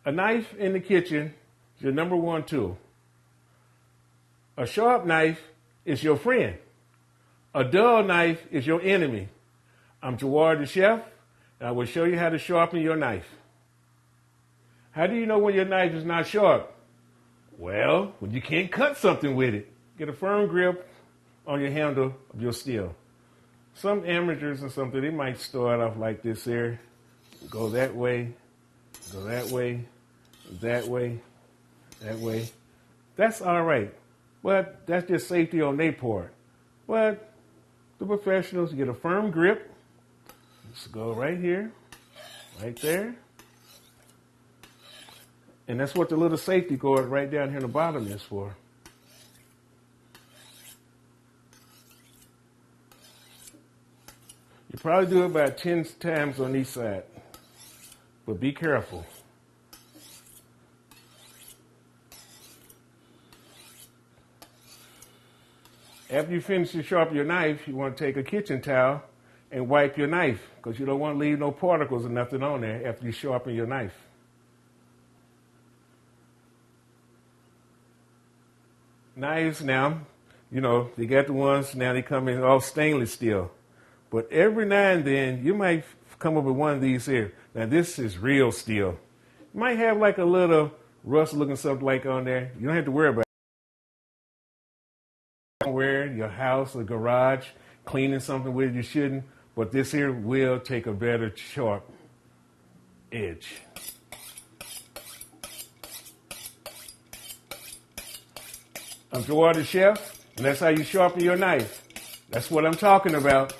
A knife in the kitchen is your number one tool. A sharp knife is your friend. A dull knife is your enemy. I'm Jawar the chef, and I will show you how to sharpen your knife. How do you know when your knife is not sharp? Well, when you can't cut something with it. Get a firm grip on your handle of your steel. Some amateurs or something, they might start off like this here. Go that way, go that way, that way, that way. That's all right, but that's just safety on their part. But the professionals get a firm grip. Just go right here, right there. And that's what the little safety guard right down here in the bottom is for. You probably do it about 10 times on each side, but be careful. After you finish to sharpen your knife, you want to take a kitchen towel and wipe your knife because you don't want to leave no particles or nothing on there after you sharpen your knife. Knives now, you know, they got the ones now they come in all stainless steel. But every now and then, you might come up with one of these here. Now, this is real steel. You might have like a little rust-looking something like on there. You don't have to worry about it. Somewhere in your house or garage, cleaning something with it you shouldn't. But this here will take a better sharp edge. I'm Jawar the chef, and that's how you sharpen your knife. That's what I'm talking about.